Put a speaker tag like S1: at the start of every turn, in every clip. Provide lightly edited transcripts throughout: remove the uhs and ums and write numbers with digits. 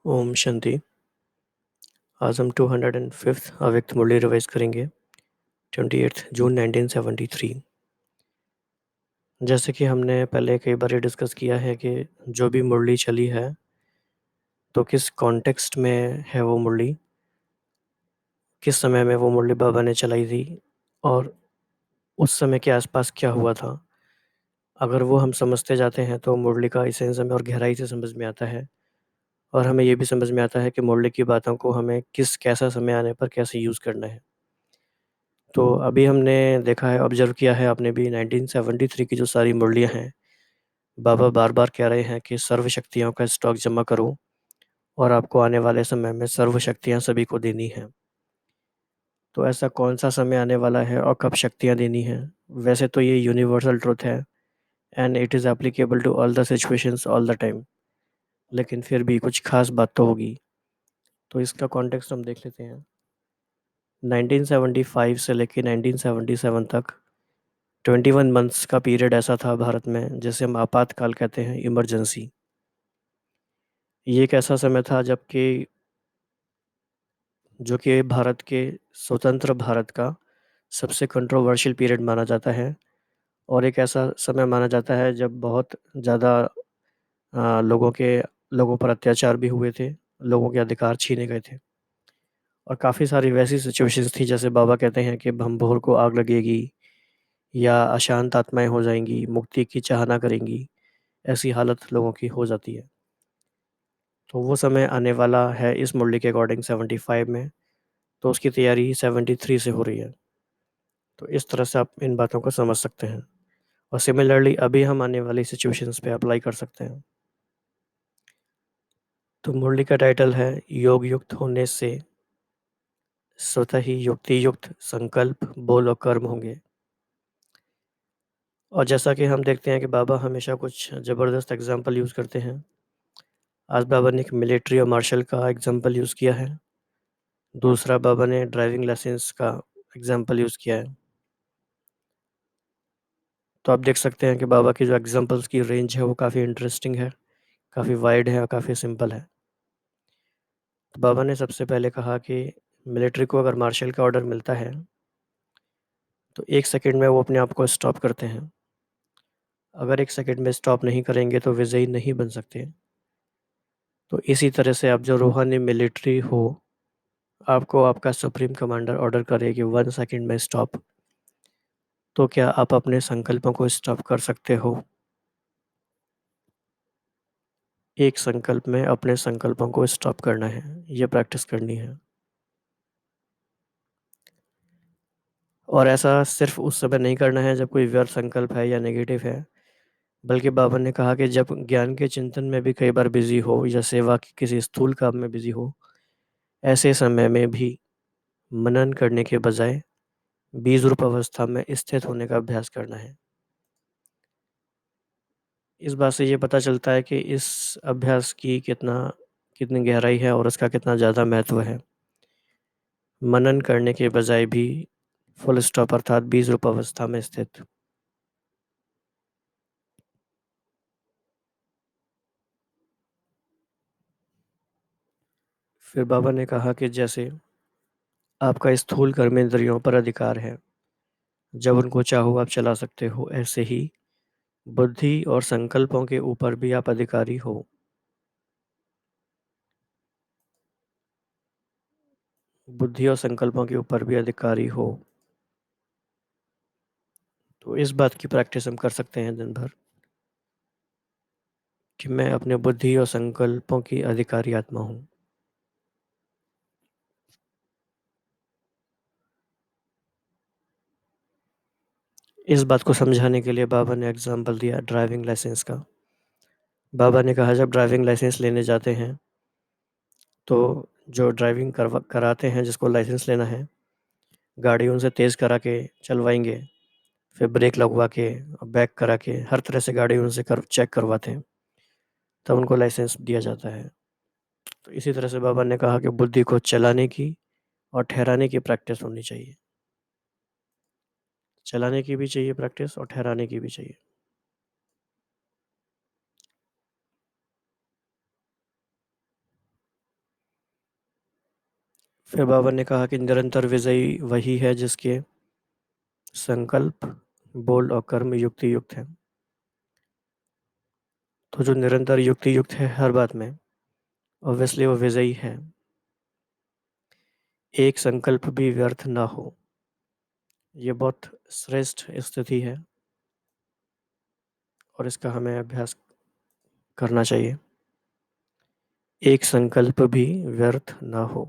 S1: ओम शांति। आज हम 205th अव्यक्त मुरली रिवाइज करेंगे। 28 जून 1973। जैसे कि हमने पहले कई बार ये डिस्कस किया है कि जो भी मुरली चली है तो किस कॉन्टेक्स्ट में है वो मुरली, किस समय में वो मुरली बाबा ने चलाई थी और उस समय के आसपास क्या हुआ था। अगर वो हम समझते जाते हैं तो मुरली का एसेंस हमें और गहराई से समझ में आता है और हमें ये भी समझ में आता है कि मुरली की बातों को हमें कैसा समय आने पर कैसे यूज़ करना है। तो अभी हमने देखा है, ऑब्जर्व किया है आपने भी, 1973 की जो सारी मुरलियाँ हैं, बाबा बार-बार कह रहे हैं कि सर्व शक्तियों का स्टॉक जमा करो और आपको आने वाले समय में सर्व शक्तियाँ सभी को देनी हैं। तो ऐसा कौन-सा समय आने वाला है और कब शक्तियाँ देनी हैं? वैसे तो ये यूनिवर्सल ट्रुथ है and it is applicable to all the situations all the time, लेकिन फिर भी कुछ ख़ास बात तो होगी। तो इसका कॉन्टेक्स्ट हम देख लेते हैं। 1975 से लेके 1977 तक 21 मंथ्स का पीरियड ऐसा था भारत में जिसे हम आपातकाल कहते हैं, इमरजेंसी। ये एक ऐसा समय था जबकि जो कि भारत के स्वतंत्र भारत का सबसे कंट्रोवर्शियल पीरियड माना जाता है और एक ऐसा समय माना जाता है जब बहुत ज़्यादा लोगों पर अत्याचार भी हुए थे, लोगों के अधिकार छीने गए थे और काफ़ी सारी वैसी सिचुएशंस थी जैसे बाबा कहते हैं कि भंभोर को आग लगेगी या अशांत आत्माएँ हो जाएँगी, मुक्ति की चाहना करेंगी, ऐसी हालत लोगों की हो जाती है। तो वो समय आने वाला है इस मुरली के अकॉर्डिंग 75 में, तो उसकी तैयारी 73 से हो रही है। तो इस तरह से आप इन बातों को समझ सकते हैं और सिमिलरली अभी हम आने वाली सिचुएशंस पे अप्लाई कर सकते हैं। तो मुरली का टाइटल है योग युक्त होने से स्वतः ही युक्ति युक्त संकल्प, बोल और कर्म होंगे। और जैसा कि हम देखते हैं कि बाबा हमेशा कुछ ज़बरदस्त एग्ज़ाम्पल यूज़ करते हैं। आज बाबा ने एक मिलिट्री और मार्शल का एग्ज़ाम्पल यूज़ किया है। दूसरा बाबा ने ड्राइविंग लाइसेंस का एग्ज़ाम्पल यूज़ किया है। तो आप देख सकते हैं कि बाबा की जो एग्ज़ाम्पल्स की रेंज है वो काफ़ी इंटरेस्टिंग है, काफ़ी वाइड है और काफ़ी सिंपल है। तो बाबा ने सबसे पहले कहा कि मिलिट्री को अगर मार्शल का ऑर्डर मिलता है, तो 1 सेकंड में वो अपने आप को स्टॉप करते हैं। अगर 1 सेकंड में स्टॉप नहीं करेंगे तो विजयी नहीं बन सकते। तो इसी तरह से आप जो रूहानी मिलिट्री हो, आपको आपका सुप्रीम कमांडर ऑर्डर करे कि 1 सेकंड में स्टॉप, तो क्या आप अपने संकल्पों को स्टॉप कर सकते हो? एक संकल्प में अपने संकल्पों को स्टॉप करना है, ये प्रैक्टिस करनी है। और ऐसा सिर्फ़ उस समय नहीं करना है जब कोई व्यर्थ संकल्प है या नेगेटिव है, बल्कि बाबा ने कहा कि जब ज्ञान के चिंतन में भी कई बार बिज़ी हो या सेवा के किसी स्थूल काम में बिज़ी हो, ऐसे समय में भी मनन करने के बजाय बीज रूप अवस्था में स्थित होने का अभ्यास करना है। इस बात से ये पता चलता है कि इस अभ्यास की कितनी गहराई है और उसका कितना ज़्यादा महत्व है। मनन करने के बजाय भी फुल स्टॉप अर्थात बीज रूप अवस्था में स्थित। फिर बाबा ने कहा कि जैसे आपका स्थूल कर्मेंद्रियों पर अधिकार है, जब उनको चाहो आप चला सकते हो, ऐसे ही बुद्धि और संकल्पों के ऊपर भी आप अधिकारी हो। बुद्धि और संकल्पों के ऊपर भी अधिकारी हो। तो इस बात की प्रैक्टिस हम कर सकते हैं दिन भर कि मैं अपने बुद्धि और संकल्पों की अधिकारी आत्मा हूँ। इस बात को समझाने के लिए बाबा ने एग्ज़ाम्पल दिया ड्राइविंग लाइसेंस का। बाबा ने कहा जब ड्राइविंग लाइसेंस लेने जाते हैं, तो जो ड्राइविंग कराते हैं जिसको लाइसेंस लेना है, गाड़ी उनसे तेज़ करा के चलवाएँगे, फिर ब्रेक लगवा के और बैक करा के हर तरह से गाड़ी उनसे चेक करवाते हैं, तब उनको लाइसेंस दिया जाता है। तो इसी तरह से बाबा ने कहा कि बुद्धि को चलाने की और ठहराने की प्रैक्टिस होनी चाहिए। चलाने की भी चाहिए प्रैक्टिस और ठहराने की भी चाहिए। फिर बाबा ने कहा कि निरंतर विजयी वही है जिसके संकल्प, बोल और कर्म युक्ति युक्त है। तो जो निरंतर युक्ति युक्त है हर बात में, ऑब्वियसली वो विजयी है। एक संकल्प भी व्यर्थ ना हो, ये बहुत श्रेष्ठ स्थिति है और इसका हमें अभ्यास करना चाहिए। एक संकल्प भी व्यर्थ ना हो।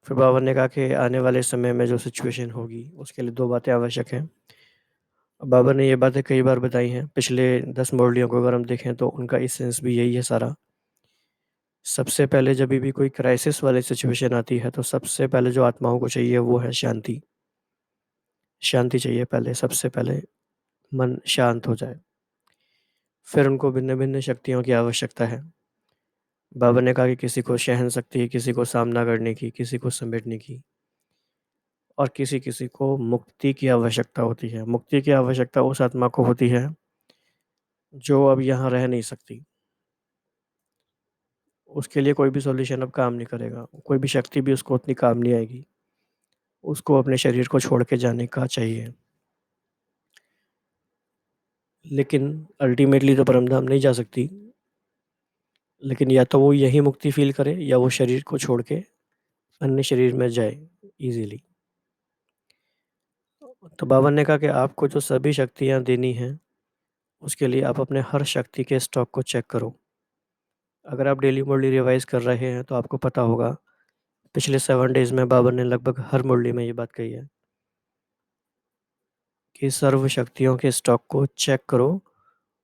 S1: फिर बाबा ने कहा कि आने वाले समय में जो सिचुएशन होगी उसके लिए दो बातें आवश्यक हैं। बाबा ने ये बातें कई बार बताई हैं। पिछले 10 मुरलियों को अगर हम देखें तो उनका एसेंस भी यही है सारा। सबसे पहले जब भी कोई क्राइसिस वाली सिचुएशन आती है तो सबसे पहले जो आत्माओं को चाहिए वो है शांति। शांति चाहिए पहले, सबसे पहले मन शांत हो जाए। फिर उनको भिन्न भिन्न शक्तियों की आवश्यकता है। बाबा ने कहा कि किसी को सहन शक्ति, किसी को सामना करने की, किसी को समेटने की, और किसी किसी को मुक्ति की आवश्यकता होती है। मुक्ति की आवश्यकता उस आत्मा को होती है जो अब यहाँ रह नहीं सकती। उसके लिए कोई भी सॉल्यूशन अब काम नहीं करेगा, कोई भी शक्ति भी उसको उतनी काम नहीं आएगी। उसको अपने शरीर को छोड़ के जाने का चाहिए। लेकिन अल्टीमेटली तो परमधाम नहीं जा सकती। लेकिन या तो वो यही मुक्ति फील करे या वो शरीर को छोड़ के अन्य शरीर में जाए इजीली। तो बाबा ने कहा कि आपको जो सभी शक्तियाँ देनी हैं उसके लिए आप अपने हर शक्ति के स्टॉक को चेक करो। अगर आप डेली मुरली रिवाइज कर रहे हैं तो आपको पता होगा पिछले 7 डेज में बाबा ने लगभग हर मुरली में ये बात कही है कि सर्व शक्तियों के स्टॉक को चेक करो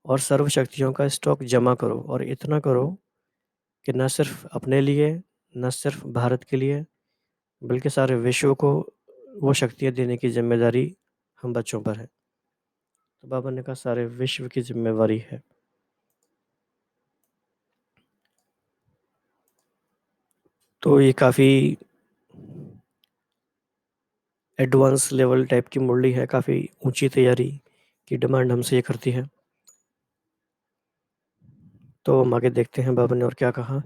S1: और सर्व शक्तियों का स्टॉक जमा करो, और इतना करो कि न सिर्फ अपने लिए, न सिर्फ भारत के लिए, बल्कि सारे विश्व को वो शक्तियाँ देने की जिम्मेदारी हम बच्चों पर है। तो बाबा ने कहा सारे विश्व की जिम्मेवारी है। तो ये काफ़ी एडवांस लेवल टाइप की मुरली है, काफ़ी ऊंची तैयारी की डिमांड हमसे ये करती है। तो हम आगे देखते हैं बाबा ने और क्या कहा।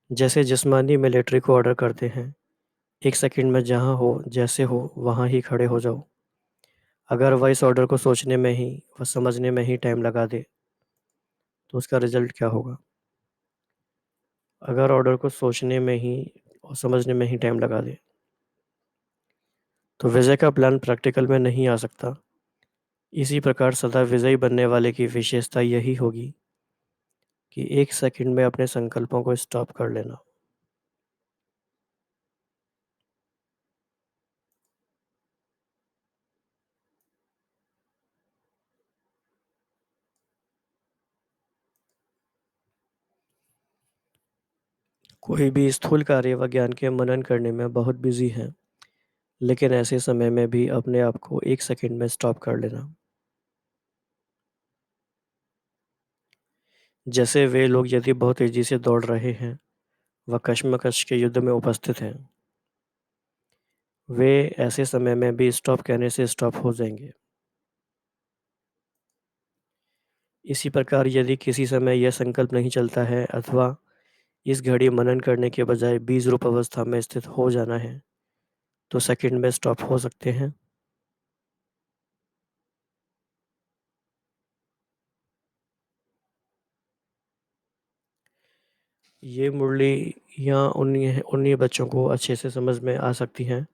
S1: जैसे जिस्मानी मिलिट्री को ऑर्डर करते हैं, 1 सेकंड में जहाँ हो जैसे हो वहाँ ही खड़े हो जाओ। अगर वह इस ऑर्डर को सोचने में ही व समझने में ही टाइम लगा दे तो उसका रिजल्ट क्या होगा। अगर ऑर्डर को सोचने में ही और समझने में ही टाइम लगा दे तो विजय का प्लान प्रैक्टिकल में नहीं आ सकता। इसी प्रकार सदा विजयी बनने वाले की विशेषता यही होगी कि 1 सेकंड में अपने संकल्पों को स्टॉप कर लेना। कोई भी स्थूल कार्य व ज्ञान के मनन करने में बहुत बिजी है, लेकिन ऐसे समय में भी अपने आप को 1 सेकंड में स्टॉप कर लेना। जैसे वे लोग यदि बहुत तेजी से दौड़ रहे हैं व कश्मकश के युद्ध में उपस्थित हैं, वे ऐसे समय में भी स्टॉप कहने से स्टॉप हो जाएंगे। इसी प्रकार यदि किसी समय यह संकल्प नहीं चलता है अथवा इस घड़ी मनन करने के बजाय बीज रूप अवस्था में स्थित हो जाना है तो सेकंड में स्टॉप हो सकते हैं। ये मुरलियाँ उन्हीं बच्चों को अच्छे से समझ में आ सकती हैं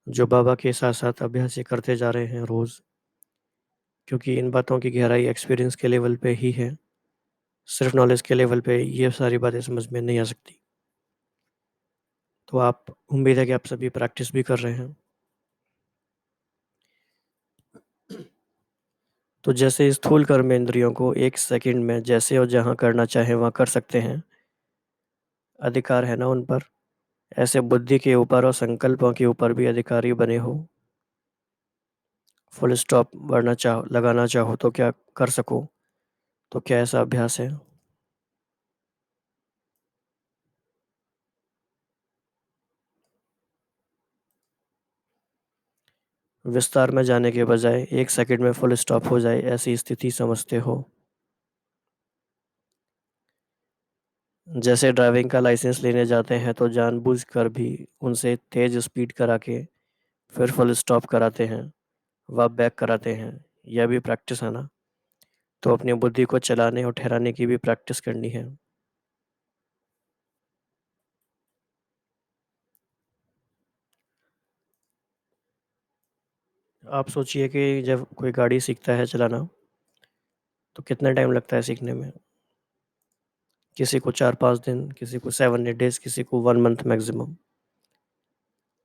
S1: जो बाबा के साथ साथ अभ्यास ये करते जा रहे हैं रोज़, क्योंकि इन बातों की गहराई एक्सपीरियंस के लेवल पे ही है। सिर्फ नॉलेज के लेवल पे ये सारी बातें समझ में नहीं आ सकती। तो आप, उम्मीद है कि आप सभी प्रैक्टिस भी कर रहे हैं। तो जैसे स्थूल कर्मेंद्रियों को 1 सेकंड में जैसे और जहाँ करना चाहे वहाँ कर सकते हैं, अधिकार है ना उन पर, ऐसे बुद्धि के ऊपर और संकल्पों के ऊपर भी अधिकारी बने हो। फुल स्टॉप लगाना चाहो तो क्या कर सको, तो क्या ऐसा अभ्यास है। विस्तार में जाने के बजाय 1 सेकंड में फुल स्टॉप हो जाए ऐसी स्थिति समझते हो। जैसे ड्राइविंग का लाइसेंस लेने जाते हैं तो जानबूझकर भी उनसे तेज़ स्पीड करा के फिर फुल स्टॉप कराते हैं व बैक कराते हैं। यह भी प्रैक्टिस है ना? तो अपनी बुद्धि को चलाने और ठहराने की भी प्रैक्टिस करनी है। आप सोचिए कि जब कोई गाड़ी सीखता है चलाना तो कितना टाइम लगता है सीखने में? किसी को 4-5 दिन, किसी को 7-8 डेज़, किसी को 1 मंथ मैक्सिमम।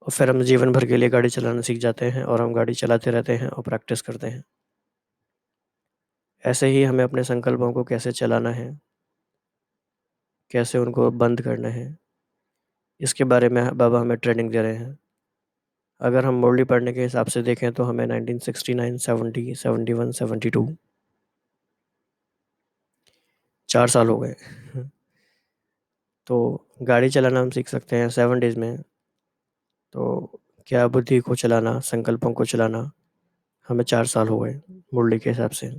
S1: और फिर हम जीवन भर के लिए गाड़ी चलाना सीख जाते हैं और हम गाड़ी चलाते रहते हैं और प्रैक्टिस करते हैं। ऐसे ही हमें अपने संकल्पों को कैसे चलाना है, कैसे उनको बंद करना है, इसके बारे में बाबा हमें ट्रेनिंग दे रहे हैं। अगर हम मुरली पढ़ने के हिसाब से देखें तो हमें 1969, 70, 71, 72 4 साल हो गए। तो गाड़ी चलाना हम सीख सकते हैं 7 डेज़ में। तो क्या बुद्धि को चलाना, संकल्पों को चलाना हमें 4 साल हो गए मुरली के हिसाब से।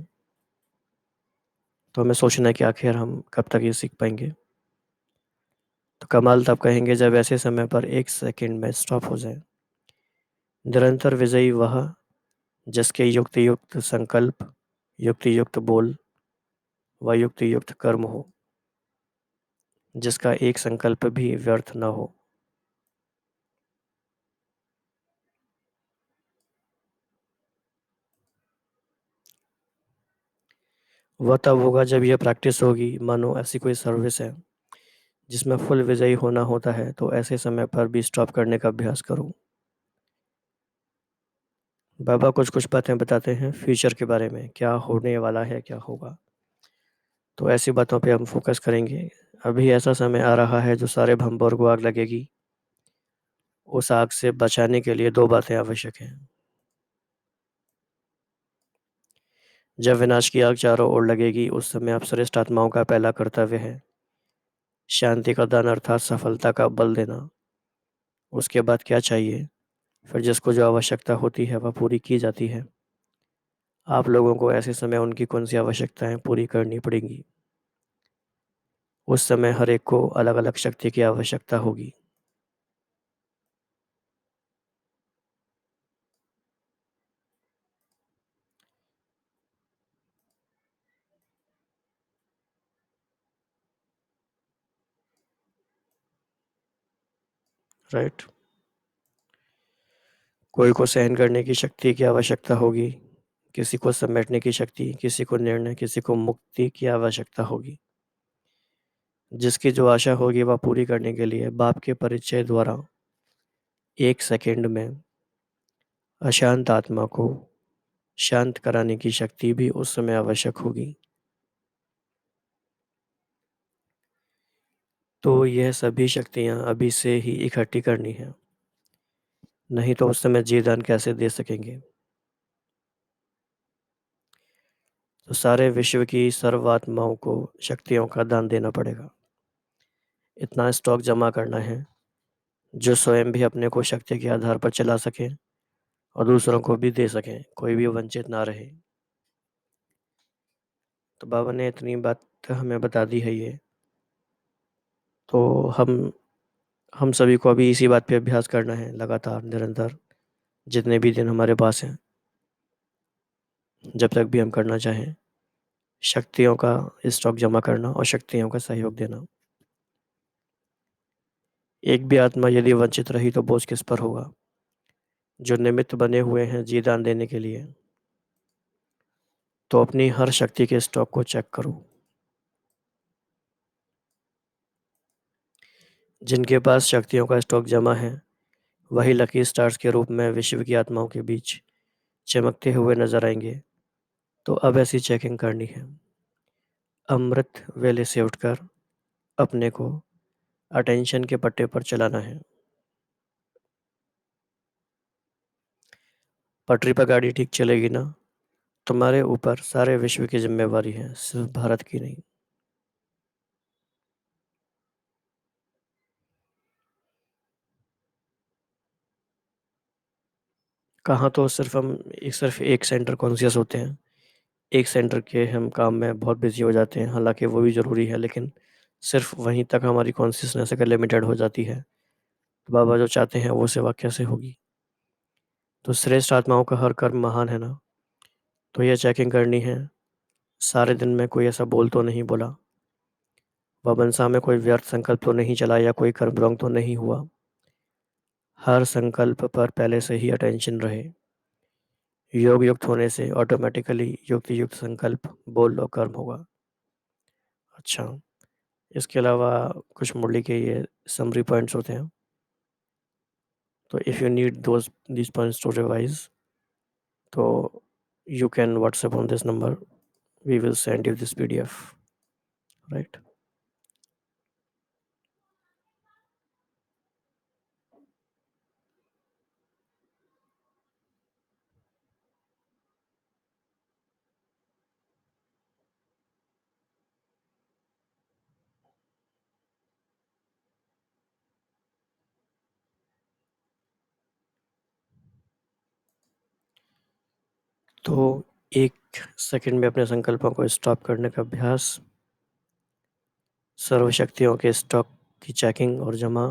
S1: तो हमें सोचना है कि आखिर हम कब तक ये सीख पाएँगे। तो कमाल तब कहेंगे जब ऐसे समय पर 1 सेकंड में स्टॉप हो जाए। निरंतर विजयी वह जिसके युक्ति-युक्त संकल्प, युक्ति-युक्त बोल व युक्ति-युक्त कर्म हो, जिसका एक संकल्प भी व्यर्थ न हो। वह तब होगा जब यह प्रैक्टिस होगी, मानो ऐसी कोई सर्विस है जिसमें फुल विजयी होना होता है, तो ऐसे समय पर भी स्टॉप करने का अभ्यास करो। बाबा कुछ-कुछ बातें बताते हैं फ्यूचर के बारे में, क्या होने वाला है, क्या होगा। तो ऐसी बातों पे हम फ़ोकस करेंगे। अभी ऐसा समय आ रहा है जो सारे भंवर को आग लगेगी। उस आग से बचाने के लिए 2 बातें आवश्यक हैं। जब विनाश की आग चारों ओर लगेगी, उस समय आप श्रेष्ठ आत्माओं का पहला कर्तव्य है शांति का दान अर्थात सफलता का बल देना। उसके बाद क्या चाहिए? फिर जिसको जो आवश्यकता होती है वह पूरी की जाती है। आप लोगों को ऐसे समय उनकी कौन-सी आवश्यकताएँ पूरी करनी पड़ेंगी। उस समय हर एक को अलग-अलग शक्ति की आवश्यकता होगी। राइट? कोई को सहन करने की शक्ति की आवश्यकता होगी, किसी को समेटने की शक्ति, किसी को निर्णय, किसी को मुक्ति की आवश्यकता होगी। जिसकी जो आशा होगी वह पूरी करने के लिए बाप के परिचय द्वारा 1 सेकंड में अशांत आत्मा को शांत कराने की शक्ति भी उस समय आवश्यक होगी। तो यह सभी शक्तियाँ अभी से ही इकट्ठी करनी है, नहीं तो उस समय जी दान कैसे दे सकेंगे। तो सारे विश्व की सर्व आत्माओं को शक्तियों का दान देना पड़ेगा। इतना स्टॉक जमा करना है जो स्वयं भी अपने को शक्ति के आधार पर चला सके और दूसरों को भी दे सकें, कोई भी वंचित ना रहे। तो बाबा ने इतनी बात हमें बता दी है ये, तो हम सभी को अभी इसी बात पे अभ्यास करना है लगातार, निरंतर, जितने भी दिन हमारे पास हैं, जब तक भी हम करना चाहें, शक्तियों का स्टॉक जमा करना और शक्तियों का सहयोग देना। एक भी आत्मा यदि वंचित रही तो बोझ किस पर होगा? जो निमित्त बने हुए हैं जी दान देने के लिए, तो अपनी हर शक्ति के स्टॉक को चेक करो। जिनके पास शक्तियों का स्टॉक जमा है, वही लकी स्टार्स के रूप में विश्व की आत्माओं के बीच चमकते हुए नजर आएंगे। तो अब ऐसी चेकिंग करनी है। अमृत वेले से उठकर अपने को अटेंशन के पट्टे पर चलाना है। पटरी पर गाड़ी ठीक चलेगी ना? तुम्हारे ऊपर सारे विश्व की जिम्मेवारी है, सिर्फ भारत की नहीं। कहाँ तो सिर्फ एक सेंटर कॉन्शियस होते हैं, एक सेंटर के हम काम में बहुत बिजी हो जाते हैं, हालांकि वो भी ज़रूरी है, लेकिन सिर्फ वहीं तक हमारी कॉन्शियसनेस अगर लिमिटेड हो जाती है, तो बाबा जो चाहते हैं वो सेवा कैसे होगी। तो श्रेष्ठ आत्माओं का हर कर्म महान है ना। तो ये चेकिंग करनी है, सारे दिन में कोई ऐसा बोल तो नहीं बोला, वबनसा में कोई व्यर्थ संकल्प तो नहीं चला, या कोई कर्म रॉन्ग तो नहीं हुआ। हर संकल्प पर पहले से ही अटेंशन रहे। योग युक्त होने से ऑटोमेटिकली युक्त युक्त संकल्प बोल लो, कर्म होगा। अच्छा, इसके अलावा कुछ मुरली के ये समरी पॉइंट्स होते हैं। तो if you need those these points to revise, तो you can WhatsApp on this number, we will send you this PDF, right. तो 1 सेकंड में अपने संकल्पों को स्टॉप करने का अभ्यास, सर्वशक्तियों के स्टॉक की चेकिंग और जमा।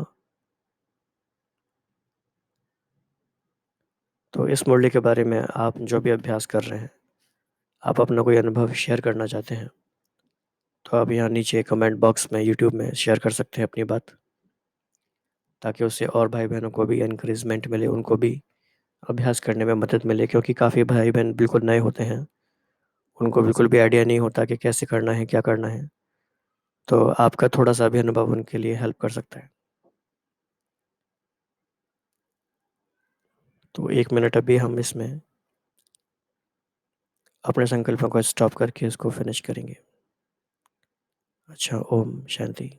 S1: तो इस मुरली के बारे में आप जो भी अभ्यास कर रहे हैं, आप अपना कोई अनुभव शेयर करना चाहते हैं, तो आप यहाँ नीचे कमेंट बॉक्स में यूट्यूब में शेयर कर सकते हैं अपनी बात, ताकि उससे और भाई बहनों को भी इनकरेजमेंट मिले, उनको भी अभ्यास करने में मदद मिले, क्योंकि काफ़ी भाई बहन बिल्कुल नए होते हैं, उनको बिल्कुल भी आइडिया नहीं होता कि कैसे करना है, क्या करना है। तो आपका थोड़ा सा भी अनुभव उनके लिए हेल्प कर सकता है। तो 1 मिनट अभी हम इसमें अपने संकल्पों को स्टॉप करके इसको फिनिश करेंगे। अच्छा, ओम शांति।